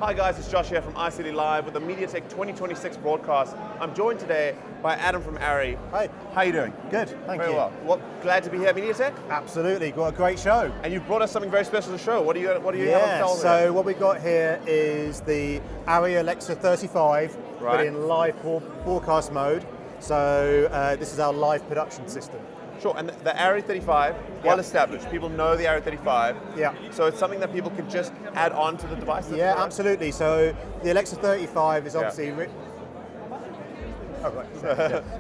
Hi guys, it's Josh here from iCity Live with the MediaTech2026 broadcast. I'm joined today by Adam from ARRI. Hi. How are you doing? Good, thank you. Very well. Glad to be here at MediaTek? Absolutely, got a great show. And you've brought us something very special to show. What do you have on sale so what we've got here is the ARRI Alexa 35, but in live broadcast mode. So this is our live production system. Sure, and the ARRI 35, well established. People know the ARRI 35. Yeah. So it's something that people can just add on to the device? Yeah, absolutely. So the Alexa 35 is obviously...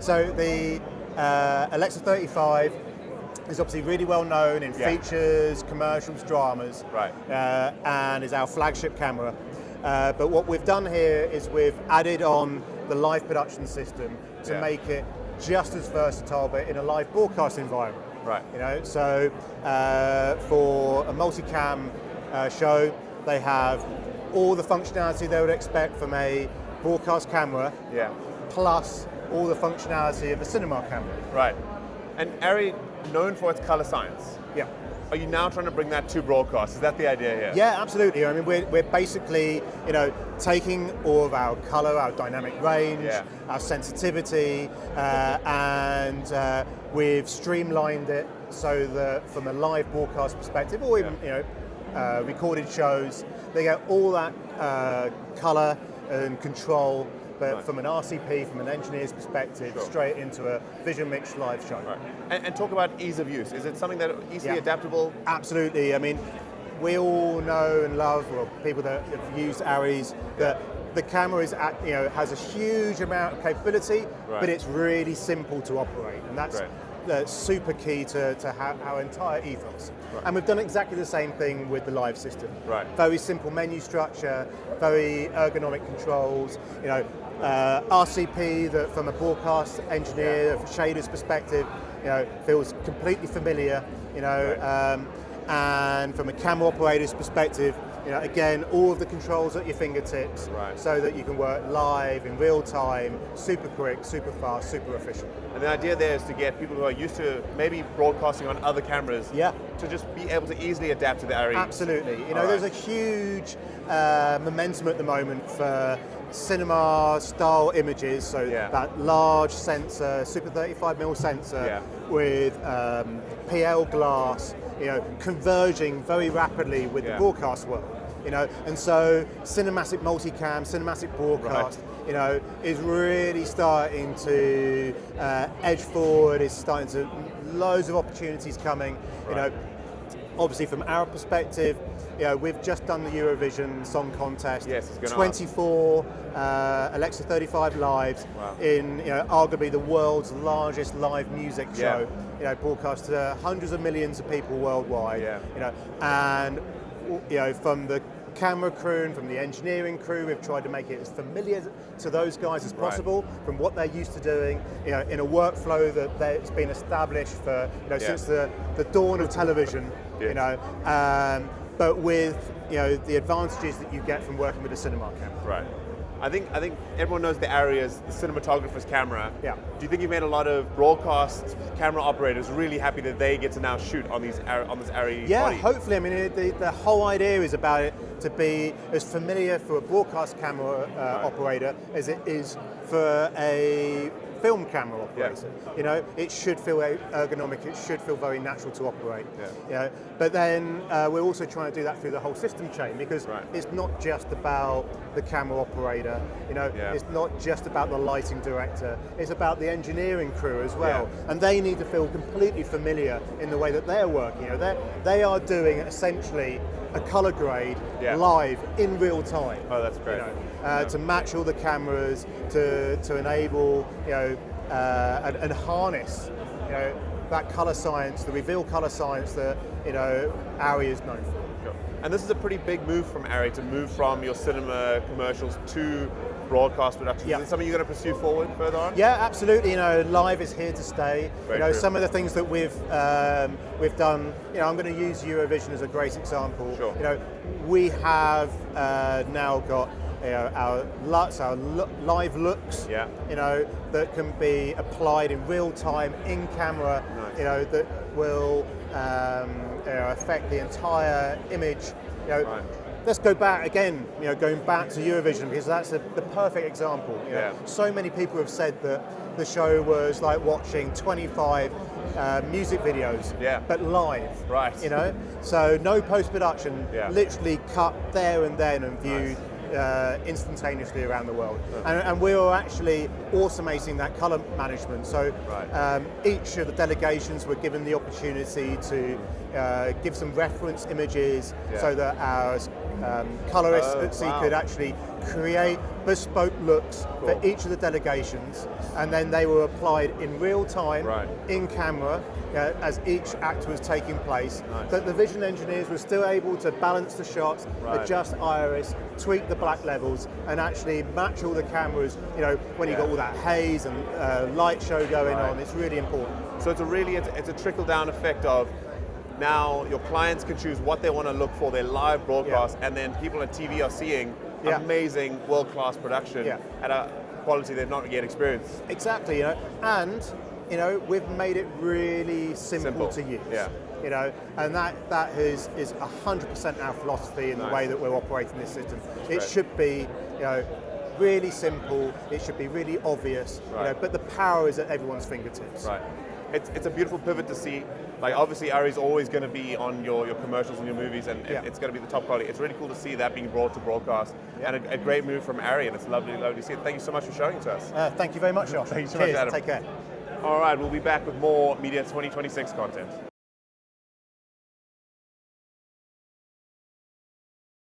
So the Alexa 35 is obviously really well known in features, commercials, dramas, and is our flagship camera. But what we've done here is we've added on the live production system to make it just as versatile, but in a live broadcast environment. You know, so for a multicam show, they have all the functionality they would expect from a broadcast camera, plus all the functionality of a cinema camera. And ARRI, known for its color science. Are you now trying to bring that to broadcast? Is that the idea here? Yeah, absolutely. I mean, we're basically, you know, taking all of our color, our dynamic range, our sensitivity, and we've streamlined it so that from a live broadcast perspective, or even recorded shows, they get all that color and control, but from an RCP, from an engineer's perspective, straight into a Vision Mix live show. And talk about ease of use. Is it something that is easily adaptable? Absolutely. I mean, we all know and love, well, people that have used ARRIs, that the camera is has a huge amount of capability, but it's really simple to operate, and that's super key to our entire ethos. And we've done exactly the same thing with the live system. Very simple menu structure, very ergonomic controls. You know, RCP that from a broadcast engineer, from a shader's perspective, feels completely familiar. And from a camera operator's perspective, again, all of the controls at your fingertips, so that you can work live in real time, super quick, super fast, super efficient. And the idea there is to get people who are used to maybe broadcasting on other cameras to just be able to easily adapt to the ARRI. Absolutely. There's a huge momentum at the moment for cinema style images, so that large sensor, super 35mm sensor with PL glass, converging very rapidly with the broadcast world. And so cinematic multicam, cinematic broadcast, is really starting to edge forward. It's starting to loads of opportunities coming. Obviously from our perspective, we've just done the Eurovision Song Contest. 24 Alexa 35 lives in arguably the world's largest live music show. Broadcast to hundreds of millions of people worldwide. And from the camera crew and from the engineering crew, we've tried to make it as familiar to those guys as possible from what they're used to doing, in a workflow that's been established for since the dawn of television. But with the advantages that you get from working with a cinema camera. I think everyone knows the ARRI as the cinematographer's camera. Do you think you've made a lot of broadcast camera operators really happy that they get to now shoot on this ARRI body? Hopefully. I mean, the whole idea is about it to be as familiar for a broadcast camera operator as it is for a film camera operator. It should feel ergonomic, it should feel very natural to operate. But then we're also trying to do that through the whole system chain, because it's not just about the camera operator, it's not just about the lighting director, it's about the engineering crew as well. And they need to feel completely familiar in the way that they're working. They are doing essentially a color grade live in real time. Oh, that's great. To match all the cameras, to enable and harness that color science, the reveal color science that ARRI is known for. And this is a pretty big move from ARRI to move from your cinema commercials to broadcast production. Is it something you're going to pursue forward further on? Yeah, absolutely. Live is here to stay. Some of the things that we've done. I'm going to use Eurovision as a great example. We have now got our LUTs, our live looks, that can be applied in real time, in camera, that will affect the entire image. let's go back again, going back to Eurovision, because that's the perfect example. So many people have said that the show was like watching 25 music videos, but live. Right. So no post-production, literally cut there and then and viewed instantaneously around the world. And we were actually automating that color management. So each of the delegations were given the opportunity to give some reference images so that our colorists at sea could actually create bespoke looks for each of the delegations, and then they were applied in real time, in camera, as each act was taking place. That the vision engineers were still able to balance the shots, adjust iris, tweak the black levels, and actually match all the cameras. When you got all that haze and light show going on, it's really important. So it's a trickle down effect of now your clients can choose what they want to look for, their live broadcast, and then people on TV are seeing amazing world-class production at a quality they've not yet experienced. Exactly, and we've made it really simple to use. And that is 100% our philosophy in the way that we're operating this system. It should be, really simple. It should be really obvious. But the power is at everyone's fingertips. Right. It's a beautiful pivot to see. Like obviously ARRI is always going to be on your commercials and your movies, and it's going to be the top quality. It's really cool to see that being brought to broadcast, and a great move from ARRI, and it's lovely to see it. Thank you so much for showing it to us. Thank you very much, Josh. Thank you so much, Adam. Take care. All right, we'll be back with more Media 2026 content.